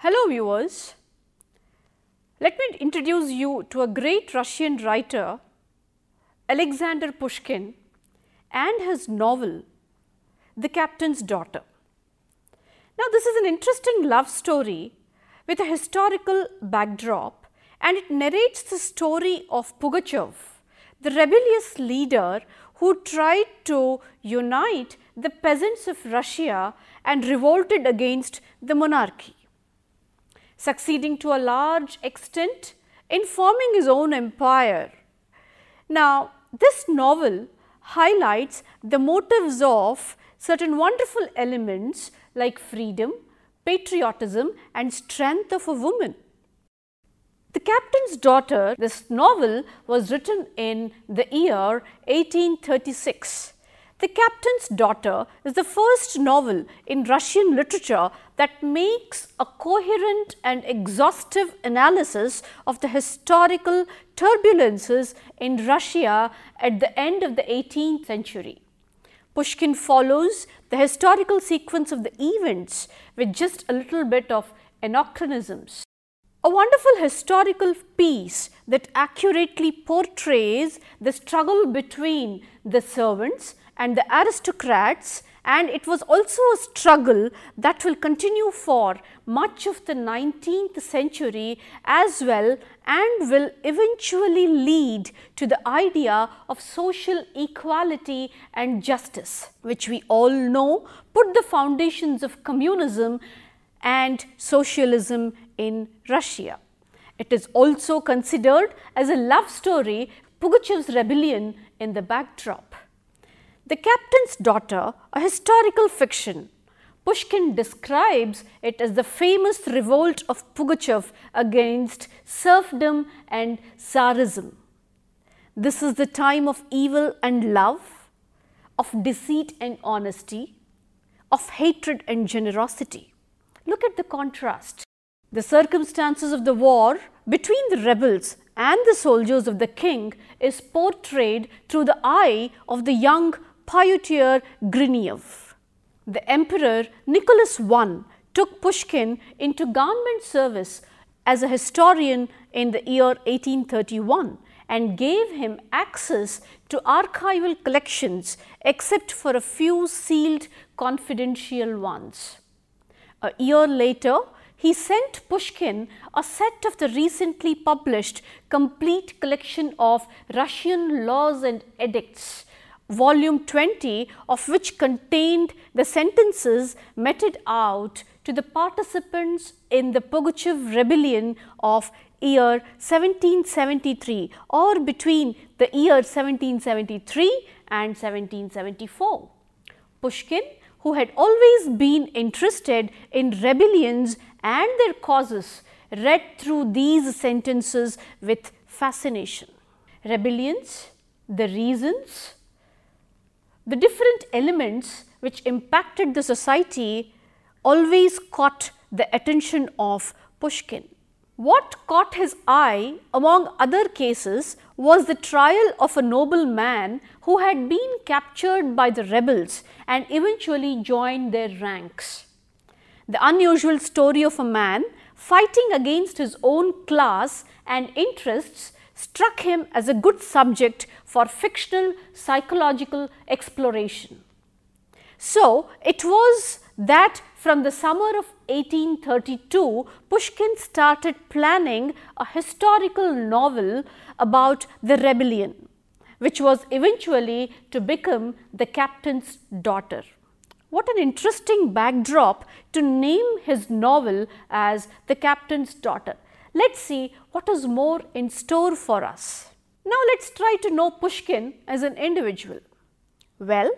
Hello viewers, let me introduce you to a great Russian writer, Alexander Pushkin, and his novel, The Captain's Daughter. Now this is an interesting love story with a historical backdrop, and it narrates the story of Pugachev, the rebellious leader who tried to unite the peasants of Russia and revolted against the monarchy, succeeding to a large extent in forming his own empire. Now, this novel highlights the motives of certain wonderful elements like freedom, patriotism and strength of a woman. The Captain's Daughter, this novel was written in the year 1836. The Captain's Daughter is the first novel in Russian literature that makes a coherent and exhaustive analysis of the historical turbulences in Russia at the end of the 18th century. Pushkin follows the historical sequence of the events with just a little bit of anachronisms. A wonderful historical piece that accurately portrays the struggle between the servants and the aristocrats, and it was also a struggle that will continue for much of the 19th century as well, and will eventually lead to the idea of social equality and justice, which we all know put the foundations of communism and socialism in Russia. It is also considered as a love story, Pugachev's rebellion in the backdrop. The Captain's Daughter, a historical fiction, Pushkin describes it as the famous revolt of Pugachev against serfdom and Tsarism. This is the time of evil and love, of deceit and honesty, of hatred and generosity. Look at the contrast. The circumstances of the war between the rebels and the soldiers of the king is portrayed through the eye of the young Pyotr Grinev. The Emperor Nicholas I took Pushkin into government service as a historian in the year 1831 and gave him access to archival collections except for a few sealed confidential ones. A year later, he sent Pushkin a set of the recently published complete collection of Russian laws and edicts, volume 20 of which contained the sentences meted out to the participants in the Pugachev rebellion of year 1773 or between the year 1773 and 1774. Pushkin, who had always been interested in rebellions and their causes, read through these sentences with fascination. Rebellions, the reasons, the different elements which impacted the society always caught the attention of Pushkin. What caught his eye, among other cases, was the trial of a noble man who had been captured by the rebels and eventually joined their ranks. The unusual story of a man fighting against his own class and interests struck him as a good subject for fictional psychological exploration. So, it was that from the summer of 1832, Pushkin started planning a historical novel about the rebellion, which was eventually to become The Captain's Daughter. What an interesting backdrop to name his novel as The Captain's Daughter. Let's see what is more in store for us. Now let's try to know Pushkin as an individual. Well,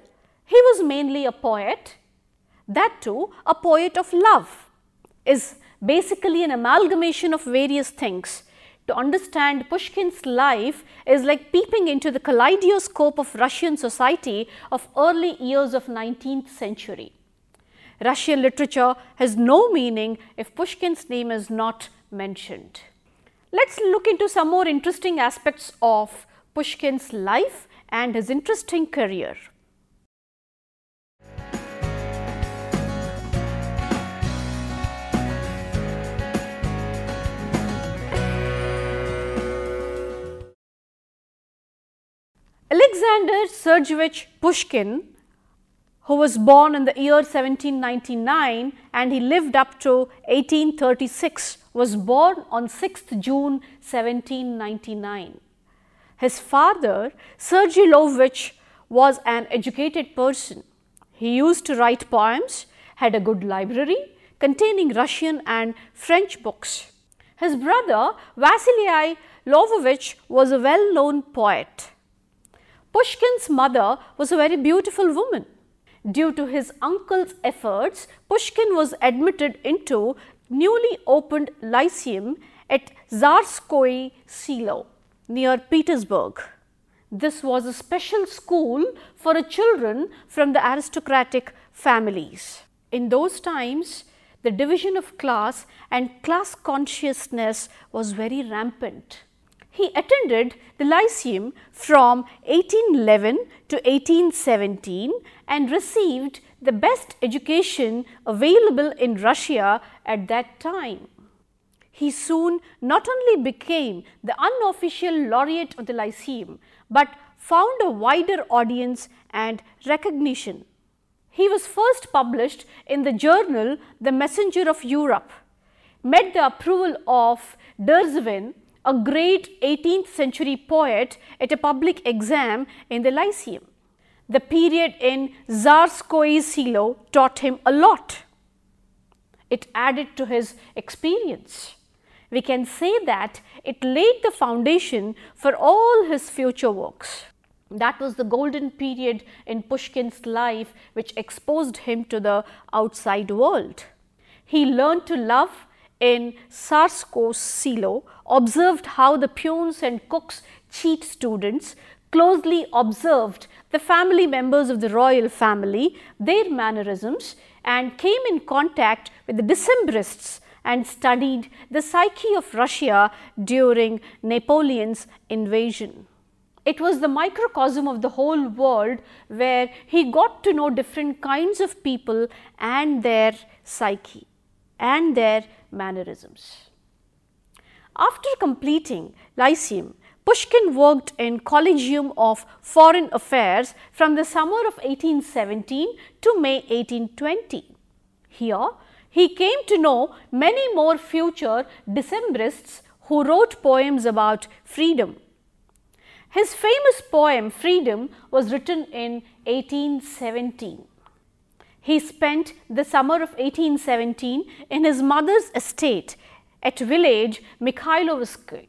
he was mainly a poet, that too a poet of love, is basically an amalgamation of various things. To understand Pushkin's life is like peeping into the kaleidoscope of Russian society of early years of 19th century. Russian literature has no meaning if Pushkin's name is not mentioned. Let's look into some more interesting aspects of Pushkin's life and his interesting career. Alexander Sergeyevich Pushkin, who was born in the year 1799 and he lived up to 1836, was born on 6th June 1799. His father, Sergey Lovich, was an educated person. He used to write poems, had a good library containing Russian and French books. His brother, Vasily Lovovich, was a well-known poet. Pushkin's mother was a very beautiful woman. Due to his uncle's efforts, Pushkin was admitted into newly opened lyceum at Tsarskoye Selo near Petersburg. This was a special school for children from the aristocratic families. In those times, the division of class and class consciousness was very rampant. He attended the lyceum from 1811 to 1817 and received the best education available in Russia at that time. He soon not only became the unofficial laureate of the lyceum, but found a wider audience and recognition. He was first published in the journal The Messenger of Europe, met the approval of Derzhavin, a great 18th century poet, at a public exam in the lyceum. The period in Tsarskoye Selo taught him a lot. It added to his experience. We can say that it laid the foundation for all his future works. That was the golden period in Pushkin's life which exposed him to the outside world. He learned to love in Tsarskoye Selo, observed how the peons and cooks cheat students, closely observed the family members of the royal family, their mannerisms, and came in contact with the Decembrists and studied the psyche of Russia during Napoleon's invasion. It was the microcosm of the whole world where he got to know different kinds of people and their psyche and their mannerisms. After completing lyceum, Pushkin worked in Collegium of Foreign Affairs from the summer of 1817 to May 1820. Here, he came to know many more future Decembrists who wrote poems about freedom. His famous poem Freedom was written in 1817. He spent the summer of 1817 in his mother's estate at village Mikhailovskoye.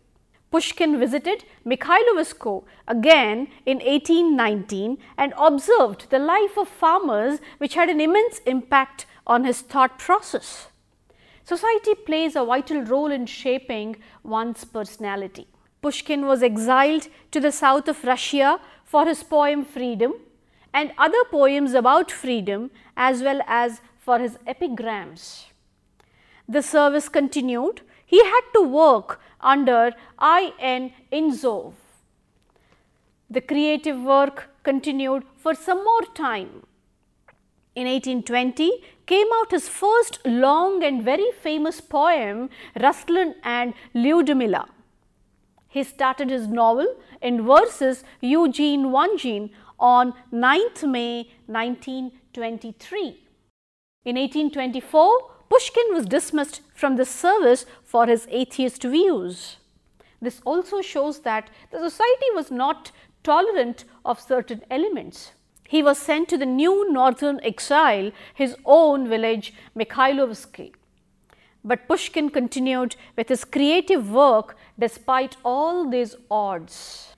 Pushkin visited Mikhailovskoye again in 1819 and observed the life of farmers, which had an immense impact on his thought process. Society plays a vital role in shaping one's personality. Pushkin was exiled to the south of Russia for his poem Freedom and other poems about freedom, as well as for his epigrams. The service continued. He had to work under I.N. Inzov. The creative work continued for some more time. In 1820 came out his first long and very famous poem, Ruslan and Lyudmila. He started his novel in verses Eugene Onegin on 9th May 1923. In 1824, Pushkin was dismissed from the service for his atheist views. This also shows that the society was not tolerant of certain elements. He was sent to the new northern exile, his own village Mikhailovskoye. But Pushkin continued with his creative work despite all these odds.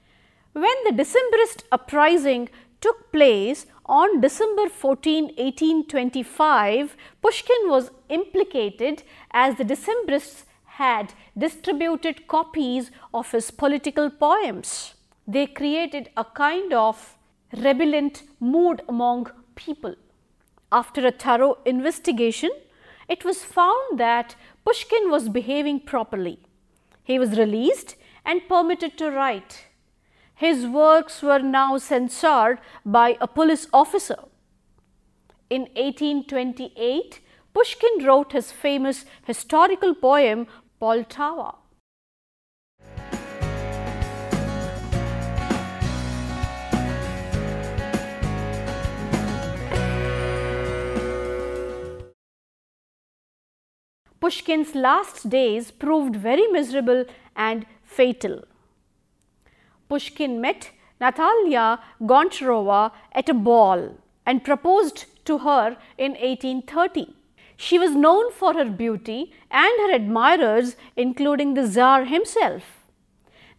When the Decembrist uprising took place on December 14, 1825, Pushkin was implicated as the Decembrists had distributed copies of his political poems. They created a kind of rebelliant mood among people. After a thorough investigation, it was found that Pushkin was behaving properly. He was released and permitted to write. His works were now censored by a police officer. In 1828, Pushkin wrote his famous historical poem Poltava. Pushkin's last days proved very miserable and fatal. Pushkin met Natalia Goncharova at a ball and proposed to her in 1830. She was known for her beauty and her admirers, including the Tsar himself.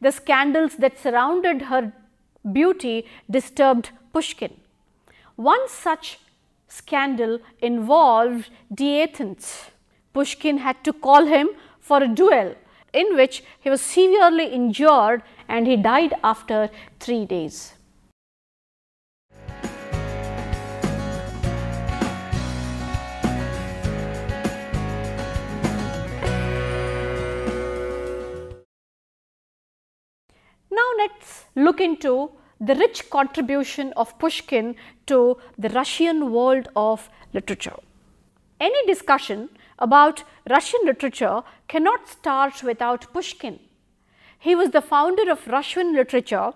The scandals that surrounded her beauty disturbed Pushkin. One such scandal involved Athens. Pushkin had to call him for a duel in which he was severely injured and he died after 3 days. Now let's look into the rich contribution of Pushkin to the Russian world of literature. Any discussion about Russian literature cannot start without Pushkin. He was the founder of Russian literature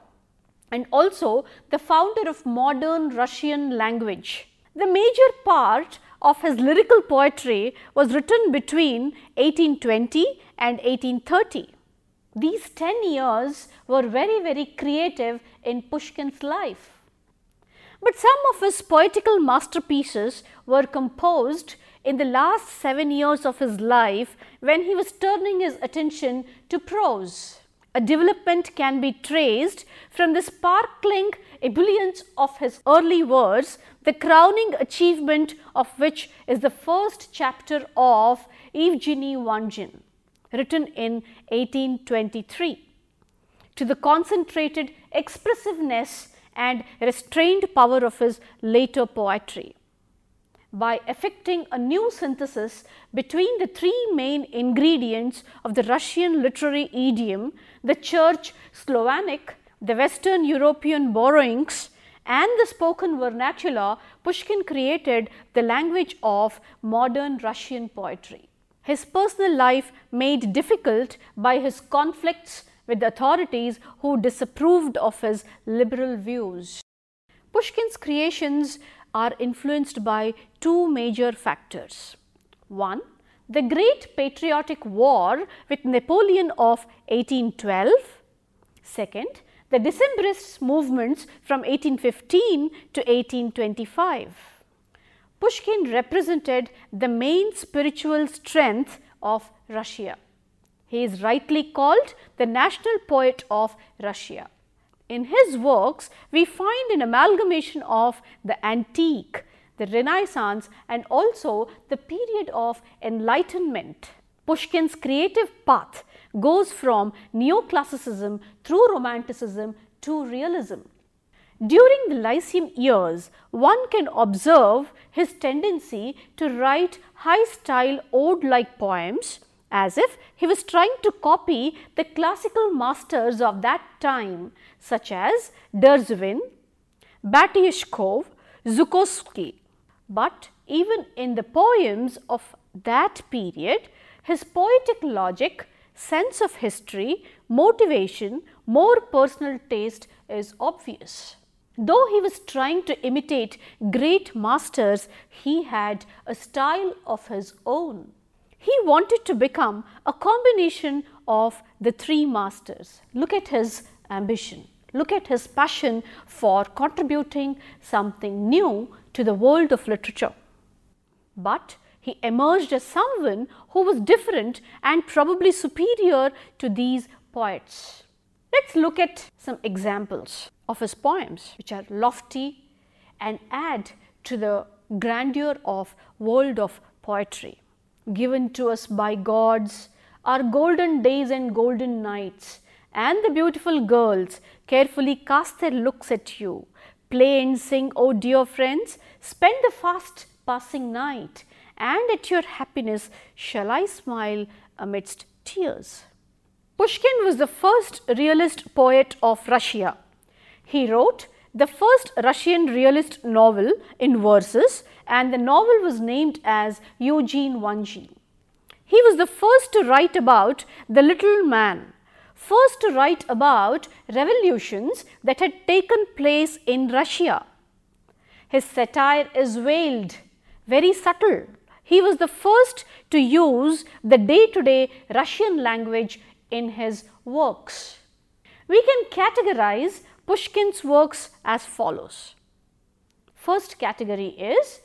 and also the founder of modern Russian language. The major part of his lyrical poetry was written between 1820 and 1830. These 10 years were very creative in Pushkin's life. But some of his poetical masterpieces were composed in the last 7 years of his life when he was turning his attention to prose. A development can be traced from the sparkling ebullience of his early verse, the crowning achievement of which is the first chapter of Evgeny Onegin, written in 1823, to the concentrated expressiveness and restrained power of his later poetry. By effecting a new synthesis between the three main ingredients of the Russian literary idiom, the Church Slavonic, the Western European borrowings and the spoken vernacular, Pushkin created the language of modern Russian poetry. His personal life made difficult by his conflicts with the authorities who disapproved of his liberal views. Pushkin's creations are influenced by two major factors. One, the Great Patriotic War with Napoleon of 1812. Second, the Decembrist movements from 1815 to 1825. Pushkin represented the main spiritual strength of Russia. He is rightly called the national poet of Russia. In his works, we find an amalgamation of the antique, the Renaissance and also the period of enlightenment. Pushkin's creative path goes from neoclassicism through romanticism to realism. During the Lyceum years, one can observe his tendency to write high-style ode-like poems as if he was trying to copy the classical masters of that time such as Dzervin, Batyashkov, Zhukovsky. But even in the poems of that period, his poetic logic, sense of history, motivation, more personal taste is obvious. Though he was trying to imitate great masters, he had a style of his own. He wanted to become a combination of the three masters. Look at his ambition. Look at his passion for contributing something new to the world of literature. But he emerged as someone who was different and probably superior to these poets. Let's look at some examples of his poems which are lofty and add to the grandeur of world of poetry. Given to us by gods are golden days and golden nights, and the beautiful girls carefully cast their looks at you. Play and sing, oh dear friends, spend the fast passing night, and at your happiness shall I smile amidst tears. Pushkin was the first realist poet of Russia. He wrote the first Russian realist novel in verses, and the novel was named as Evgeny Onegin. He was the first to write about the little man, first to write about revolutions that had taken place in Russia. His satire is veiled, very subtle, He was the first to use the day-to-day Russian language in his works. We can categorize Pushkin's works as follows. First category is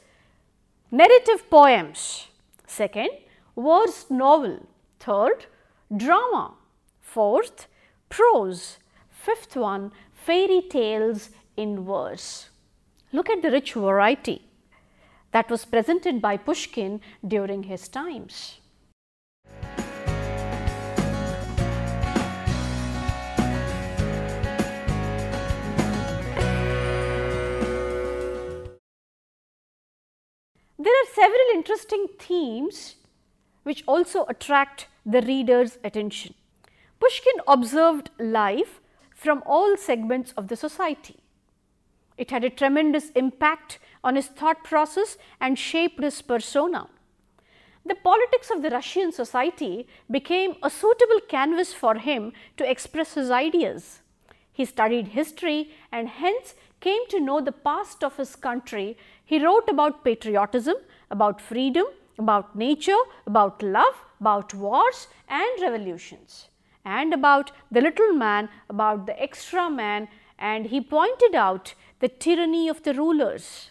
narrative poems. Second, verse novel. Third, drama. Fourth, prose. Fifth one, fairy tales in verse. Look at the rich variety that was presented by Pushkin during his times. There are several interesting themes which also attract the reader's attention. Pushkin observed life from all segments of the society. It had a tremendous impact on his thought process and shaped his persona. The politics of the Russian society became a suitable canvas for him to express his ideas. He studied history and hence came to know the past of his country. He wrote about patriotism, about freedom, about nature, about love, about wars and revolutions, and about the little man, about the extra man, and he pointed out the tyranny of the rulers.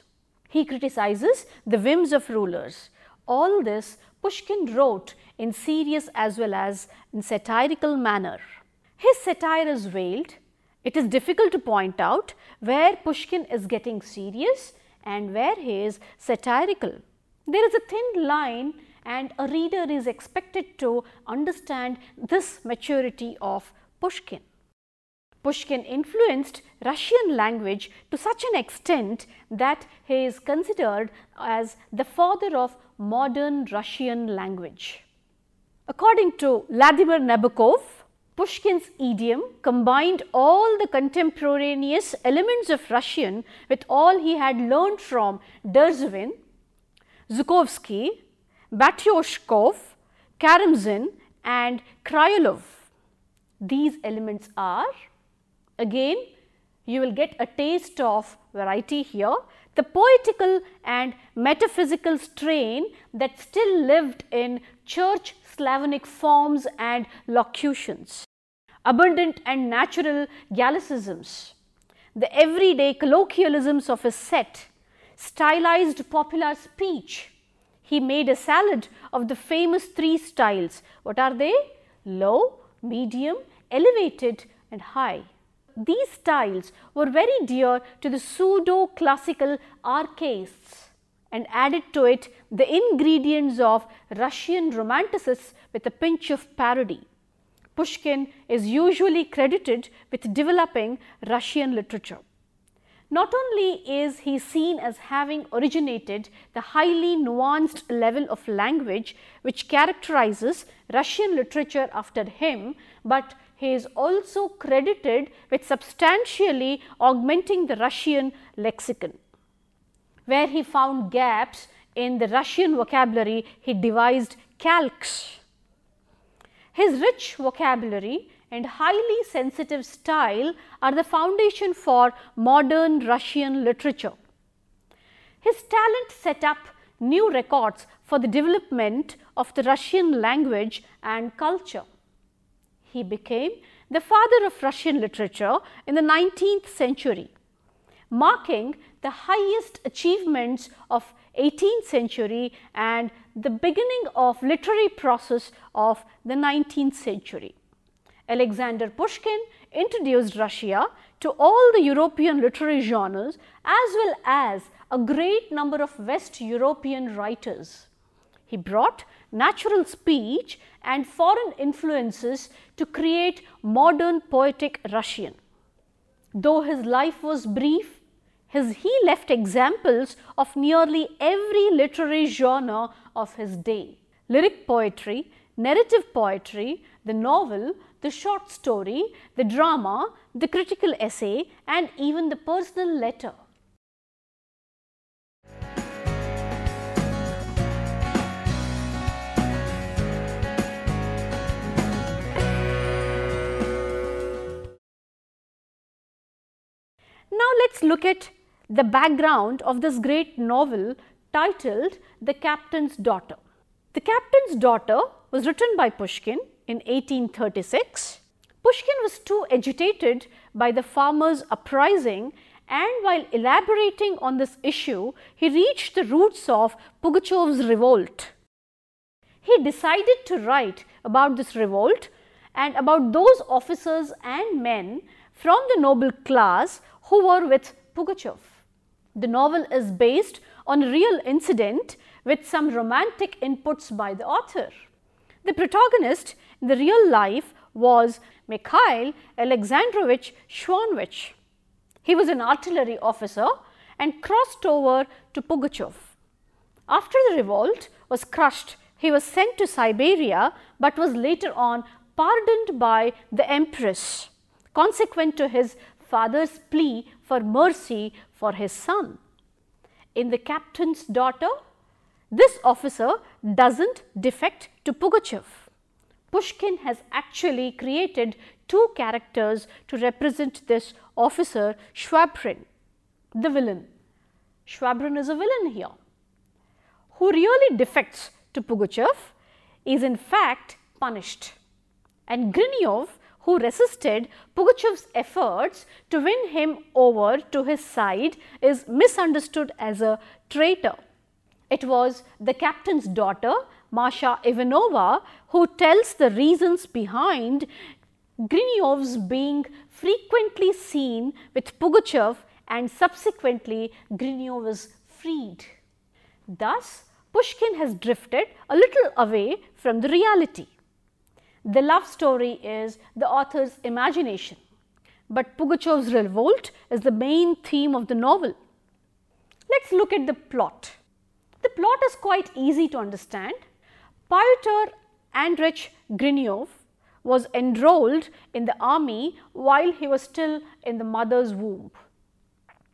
He criticizes the whims of rulers. All this Pushkin wrote in serious as well as in satirical manner. His satire is veiled. It is difficult to point out where Pushkin is getting serious and where he is satirical. There is a thin line and a reader is expected to understand this maturity of Pushkin. Pushkin influenced Russian language to such an extent that he is considered as the father of modern Russian language. According to Vladimir Nabokov, Pushkin's idiom combined all the contemporaneous elements of Russian with all he had learned from Derzhavin, Zhukovsky, Batyoshkov, Karamzin and Kryolov. These elements are, again you will get a taste of variety here, the poetical and metaphysical strain that still lived in church Slavonic forms and locutions, abundant and natural Gallicisms, the everyday colloquialisms of his set, stylized popular speech. He made a salad of the famous three styles. What are they? Low, medium, elevated and high. These styles were very dear to the pseudo-classical archaists and added to it the ingredients of Russian romanticists with a pinch of parody. Pushkin is usually credited with developing Russian literature. Not only is he seen as having originated the highly nuanced level of language which characterizes Russian literature after him, but he is also credited with substantially augmenting the Russian lexicon. Where he found gaps in the Russian vocabulary, he devised calques. His rich vocabulary and highly sensitive style are the foundation for modern Russian literature. His talent set up new records for the development of the Russian language and culture. He became the father of Russian literature in the 19th century, marking the highest achievements of 18th century and the beginning of literary process of the 19th century. Alexander Pushkin introduced Russia to all the European literary genres as well as a great number of West European writers. He brought natural speech and foreign influences to create modern poetic Russian. Though his life was brief, he left examples of nearly every literary genre of his day: lyric poetry, narrative poetry, the novel, the short story, the drama, the critical essay, and even the personal letter. Now, let us look at the background of this great novel titled The Captain's Daughter. The Captain's Daughter was written by Pushkin in 1836. Pushkin was too agitated by the farmers' uprising, and while elaborating on this issue, he reached the roots of Pugachev's revolt. He decided to write about this revolt and about those officers and men from the noble class who were with Pugachev. The novel is based on a real incident with some romantic inputs by the author. The protagonist in the real life was Mikhail Alexandrovich Shwanvich. He was an artillery officer and crossed over to Pugachev. After the revolt was crushed, he was sent to Siberia, but was later on pardoned by the empress, consequent to his father's plea for mercy for his son. In The Captain's Daughter, this officer doesn't defect to Pugachev. Pushkin has actually created two characters to represent this officer, Shwabrin, the villain. Shwabrin is a villain here, who really defects to Pugachev, is in fact punished, and Grinev, who resisted Pugachev's efforts to win him over to his side, is misunderstood as a traitor. It was the captain's daughter, Masha Ivanova, who tells the reasons behind Grinev's being frequently seen with Pugachev, and subsequently Grinev is freed. Thus, Pushkin has drifted a little away from the reality. The love story is the author's imagination, but Pugachev's revolt is the main theme of the novel. Let's look at the plot. The plot is quite easy to understand. Pyotr Andreich Grinev was enrolled in the army while he was still in the mother's womb.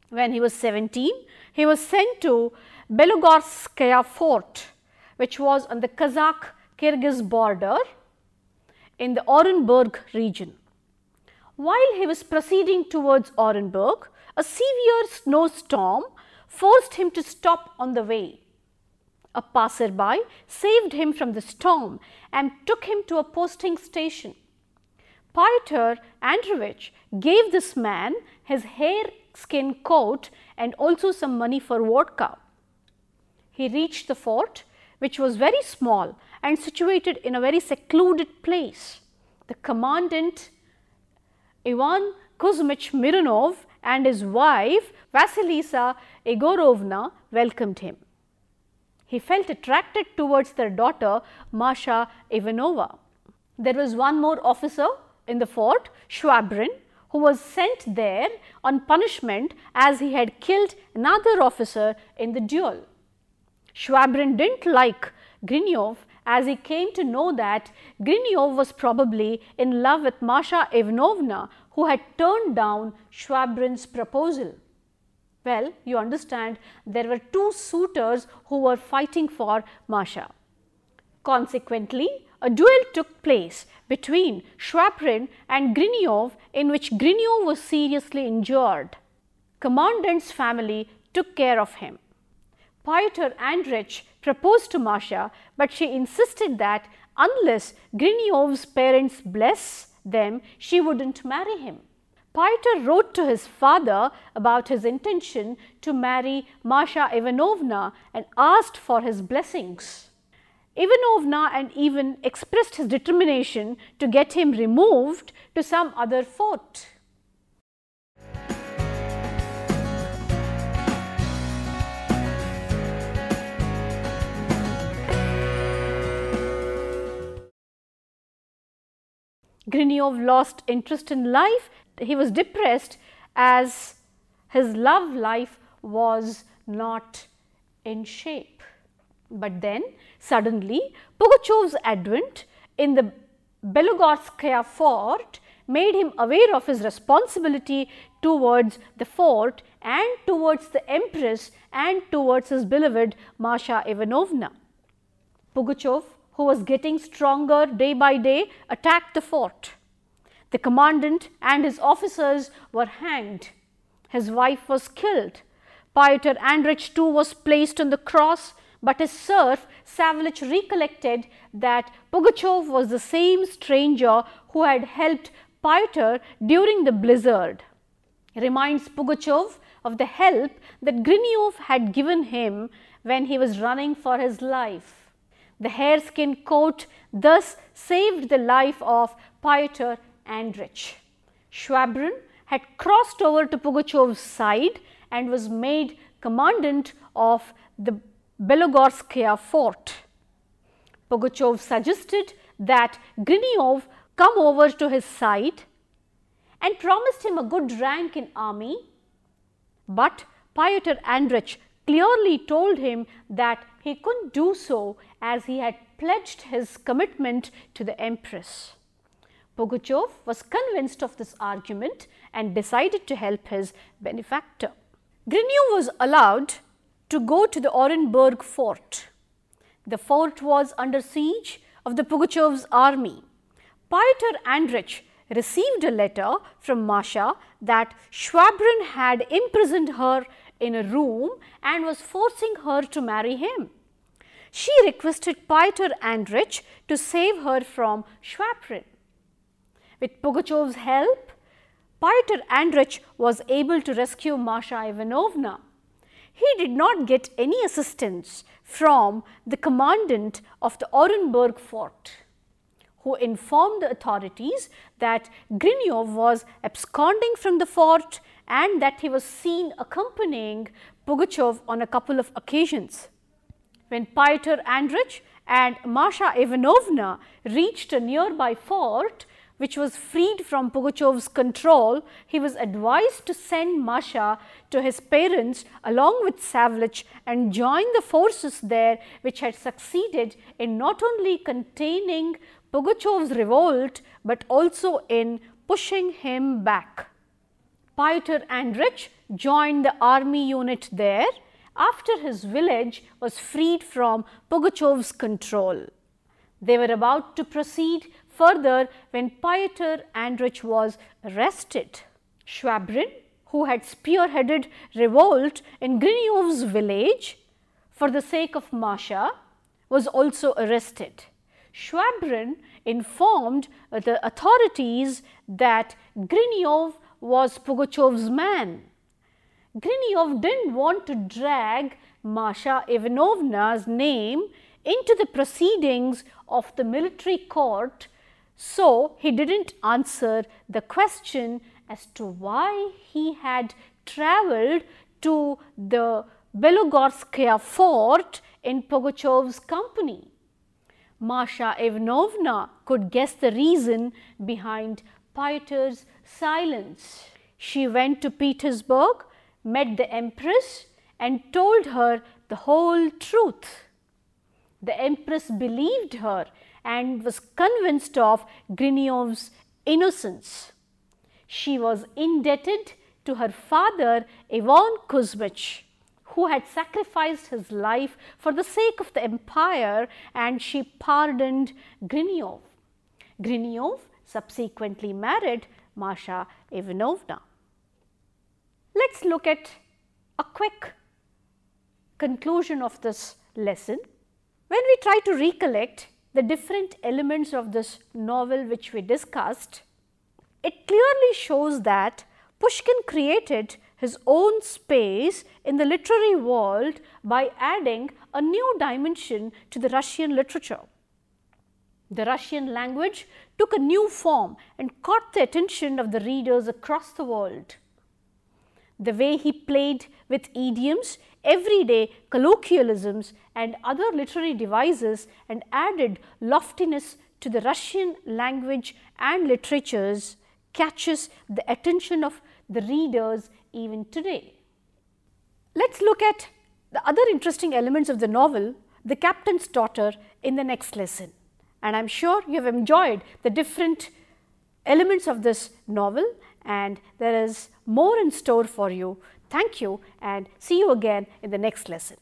When he was 17, he was sent to Belogorskaya fort, which was on the Kazakh-Kyrgyz border in the Orenburg region. While he was proceeding towards Orenburg, a severe snowstorm forced him to stop on the way. A passerby saved him from the storm and took him to a posting station. Pyotr Andreevich gave this man his hare-skin coat and also some money for vodka. He reached the fort, which was very small and situated in a very secluded place. The commandant, Ivan Kuzmich Mironov, and his wife, Vasilisa Egorovna, welcomed him. He felt attracted towards their daughter, Masha Ivanova. There was one more officer in the fort, Shwabrin, who was sent there on punishment as he had killed another officer in the duel. Shwabrin didn't like Grinev, as he came to know that Grinev was probably in love with Masha Ivanovna, who had turned down Shwabrin's proposal. Well, you understand, there were two suitors who were fighting for Masha. Consequently, a duel took place between Shwabrin and Grinev, in which Grinev was seriously injured. Commandant's family took care of him. Pyotr Andreich proposed to Masha, but she insisted that unless Grinev's parents bless them, she wouldn't marry him. Pyotr wrote to his father about his intention to marry Masha Ivanovna and asked for his blessings. Ivanovna and even expressed his determination to get him removed to some other fort. Grinev lost interest in life. He was depressed as his love life was not in shape. But then suddenly Pugachev's advent in the Belogorskaya fort made him aware of his responsibility towards the fort and towards the empress and towards his beloved Masha Ivanovna. Pugachev, who was getting stronger day by day, attacked the fort. The commandant and his officers were hanged. His wife was killed. Pyotr Andreyich too was placed on the cross, but his serf Savlich recollected that Pugachev was the same stranger who had helped Pyotr during the blizzard. He reminds Pugachev of the help that Grinev had given him when he was running for his life. The hareskin coat thus saved the life of Pyotr Andreyich. Schwabrin had crossed over to Pugachev's side and was made commandant of the Belogorskaya fort. Pugachev suggested that Grinev come over to his side and promised him a good rank in army, but Pyotr Andreyich clearly told him that he couldn't do so as he had pledged his commitment to the Empress. Pugachev was convinced of this argument and decided to help his benefactor. Grinev was allowed to go to the Orenburg fort. The fort was under siege of the Pugachev's army. Pyotr Andreyich received a letter from Masha that Schwabrin had imprisoned her in a room and was forcing her to marry him. She requested Pyotr Andreyich to save her from Schwabrin. With Pugachev's help, Pyotr Andreyich was able to rescue Masha Ivanovna. He did not get any assistance from the commandant of the Orenburg fort, who informed the authorities that Grinev was absconding from the fort and that he was seen accompanying Pugachev on a couple of occasions. When Pyotr Andreyich and Masha Ivanovna reached a nearby fort, which was freed from Pugachev's control, he was advised to send Masha to his parents along with Savlich and join the forces there, which had succeeded in not only containing Pugachev's revolt, but also in pushing him back. Pyotr Andreyich joined the army unit there after his village was freed from Pugachev's control. They were about to proceed further when Pyotr Andreyich was arrested. Schwabrin, who had spearheaded revolt in Grinev's village for the sake of Masha, was also arrested. Schwabrin informed the authorities that Grinev was Pugachev's man. Grinev didn't want to drag Masha Ivanovna's name into the proceedings of the military court, so he didn't answer the question as to why he had travelled to the Belogorskaya fort in Pugachev's company. Masha Ivanovna could guess the reason behind Pyotr's silence. She went to Petersburg, met the Empress and told her the whole truth. The Empress believed her and was convinced of Grinev's innocence. She was indebted to her father Ivan Kuzmich, who had sacrificed his life for the sake of the empire, and she pardoned Grinev. Grinev subsequently married Masha Ivanovna. Let's look at a quick conclusion of this lesson. When we try to recollect the different elements of this novel which we discussed, it clearly shows that Pushkin created his own space in the literary world by adding a new dimension to the Russian literature. The Russian language took a new form and caught the attention of the readers across the world. The way he played with idioms, everyday colloquialisms and other literary devices and added loftiness to the Russian language and literatures catches the attention of the readers even today. Let's look at the other interesting elements of the novel, The Captain's Daughter, in the next lesson. And I am sure you have enjoyed the different elements of this novel, and there is more in store for you. Thank you and see you again in the next lesson.